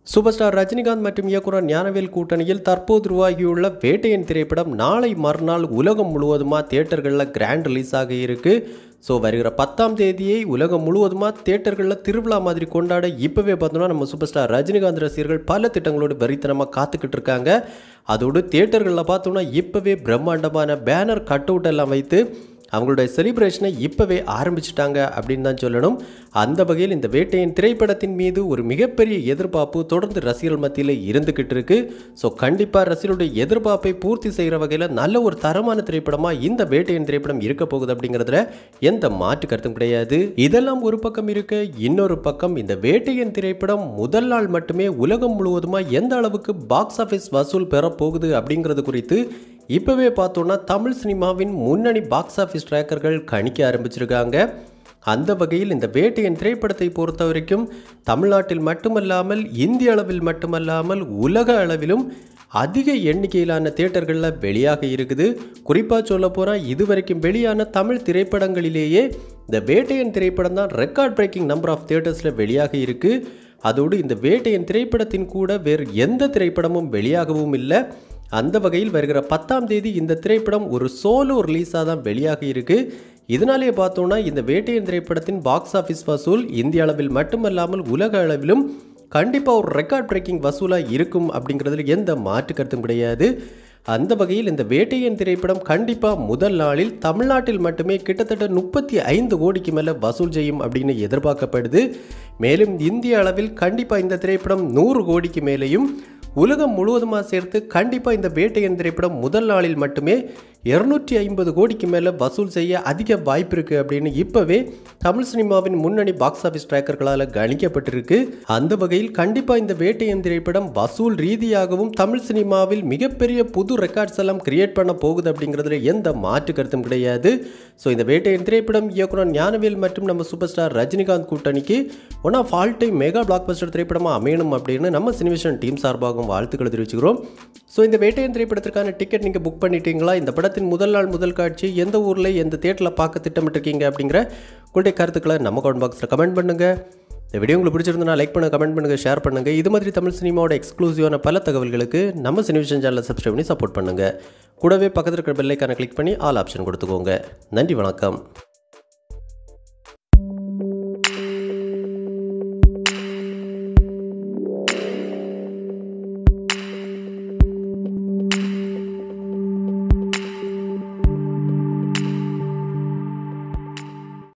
Super star Rajinikanth மற்றும் இயக்குனர் ஞானவேல் கூட்டணியில் தற்போது உருவாகியுள்ள வேட்டையன் திரைப்படம் நாளை மறுநாள் உலகம் முழுவதுமாக தியேட்டர்களில் கிராண்ட் ரிலீஸ் ஆக இருக்கு. ஸோ வருகிற 10ஆம் தேதியை உலகம் முழுவதுமாக தியேட்டர்களில் திருவிழா மாதிரி கொண்டாட இப்போவே பார்த்தோம்னா நம்ம சூப்பர் ஸ்டார் ரஜினிகாந்த் ரசிகர்கள் பல திட்டங்களோடு வெறித்தனமாக காத்துக்கிட்டு இருக்காங்க. அதோடு தியேட்டர்களில் பார்த்தோம்னா இப்போவே பிரம்மாண்டமான பேனர் கட் அவுட் எல்லாம் வைத்து அவங்களுடைய செலிப்ரேஷனை இப்போவே ஆரம்பிச்சிட்டாங்க அப்படின்னு தான் சொல்லணும். அந்த வகையில் இந்த வேட்டையின் திரைப்படத்தின் மீது ஒரு மிகப்பெரிய எதிர்பார்ப்பு தொடர்ந்து ரசிகர்கள் மத்தியில் இருந்துக்கிட்டு இருக்கு. ஸோ கண்டிப்பாக ரசிகர்களுடைய எதிர்பார்ப்பை பூர்த்தி செய்கிற வகையில் நல்ல ஒரு தரமான திரைப்படமாக இந்த வேட்டையின் திரைப்படம் இருக்க போகுது அப்படிங்கிறதுல எந்த மாற்று கருத்தும் கிடையாது. இதெல்லாம் ஒரு பக்கம் இருக்க, இன்னொரு பக்கம் இந்த வேட்டையின் திரைப்படம் முதல் நாள் மட்டுமே உலகம் முழுவதுமாக எந்த அளவுக்கு பாக்ஸ் ஆஃபீஸ் வசூல் பெறப்போகுது அப்படிங்கிறது குறித்து இப்போவே பார்த்தோன்னா தமிழ் சினிமாவின் முன்னணி பாக்ஸ் ஆஃபீஸ் ட்ராக்கர்கள் கணிக்க ஆரம்பிச்சிருக்காங்க. அந்த வகையில் இந்த வேட்டையின் திரைப்படத்தை பொறுத்த வரைக்கும் தமிழ்நாட்டில் மட்டுமல்லாமல் இந்திய அளவில் மட்டுமல்லாமல் உலக அளவிலும் அதிக எண்ணிக்கையிலான தியேட்டர்களில் வெளியாக இருக்குது. குறிப்பாக சொல்ல போனால் இதுவரைக்கும் வெளியான தமிழ் திரைப்படங்களிலேயே இந்த வேட்டையின் திரைப்படம் தான் ரெக்கார்ட் பிரேக்கிங் நம்பர் ஆஃப் தியேட்டர்ஸில் வெளியாக இருக்குது. அதோடு இந்த வேட்டையின் திரைப்படத்தின் கூட வேறு எந்த திரைப்படமும் வெளியாகவும் இல்லை. அந்த வகையில் வருகிற 10ஆம் தேதி இந்த திரைப்படம் ஒரு சோலோ ரிலீஸாக தான் வெளியாக இருக்குது. இதனாலே பார்த்தோன்னா இந்த வேட்டையின் திரைப்படத்தின் பாக்ஸ் ஆஃபீஸ் வசூல் இந்திய அளவில் மட்டுமல்லாமல் உலக அளவிலும் கண்டிப்பாக ஒரு ரெக்கார்ட் பிரேக்கிங் வசூலாக இருக்கும் அப்படிங்கிறதுல எந்த மாற்று கருத்தும் கிடையாது. அந்த வகையில் இந்த வேட்டையின் திரைப்படம் கண்டிப்பாக முதல் நாளில் தமிழ்நாட்டில் மட்டுமே கிட்டத்தட்ட 35 கோடிக்கு மேலே வசூல் செய்யும் அப்படின்னு எதிர்பார்க்கப்படுது. மேலும் இந்திய அளவில் கண்டிப்பாக இந்த திரைப்படம் 100 கோடிக்கு மேலேயும் உலகம் முழுவதுமாக சேர்த்து கண்டிப்பாக இந்த வேட்டையின் திரைப்படம் முதல் நாளில் மட்டுமே 250 கோடிக்கு மேலே வசூல் செய்ய அதிக வாய்ப்பு இருக்குது அப்படின்னு இப்போவே தமிழ் சினிமாவின் முன்னணி பாக்ஸ் ஆஃபீஸ் ட்ராக்கர்களால் கணிக்கப்பட்டிருக்கு. அந்த வகையில் கண்டிப்பாக இந்த வேட்டையின் திரைப்படம் வசூல் ரீதியாகவும் தமிழ் சினிமாவில் மிகப்பெரிய புது ரெக்கார்ட்ஸ் எல்லாம் கிரியேட் பண்ண போகுது அப்படிங்கிறதுல எந்த மாற்று கருத்தும் கிடையாது. ஸோ இந்த வேட்டையின் திரைப்படம் இயக்குனர் ஞானவேல் மற்றும் நம்ம சூப்பர் ஸ்டார் ரஜினிகாந்த் கூட்டணிக்கு one of all time mega blockbuster திரைப்படமாக அமையணும் அப்படின்னு நம்ம சினிவிஷன் டீம் சார்பாகவும் வாழ்த்துக்களை தெரிவிச்சுக்கிறோம். ஸோ இந்த வேட்டையின் திரைப்படத்திற்கான டிக்கெட் நீங்கள் புக் பண்ணிட்டீங்களா? இந்த படத்தின் முதல் நாள் முதல் காட்சி எந்த ஊரில் எந்த தியேட்டரில் பார்க்க திட்டமிட்டிருக்கீங்க அப்படிங்கிற உங்களுடைய கருத்துக்களை நம்ம கமெண்ட் பாக்ஸில் கமெண்ட் பண்ணுங்கள். இந்த வீடியோ உங்களுக்கு பிடிச்சிருந்தா லைக் பண்ணுங்கள், கமெண்ட் பண்ணுங்கள், ஷேர் பண்ணுங்கள். இது மாதிரி தமிழ் சினிமாவோட எக்ஸ்க்ளூசிவான பல தகவல்களுக்கு நம்ம சினிவிஷன் சேனலை சப்ஸ்கிரைப் பண்ணி சப்போர்ட் பண்ணுங்கள். கூடவே பக்கத்தில் இருக்கிற பெல் ஐக்கானை கிளிக் பண்ணி ஆல் ஆப்ஷன் கொடுத்துக்கோங்க. நன்றி, வணக்கம்.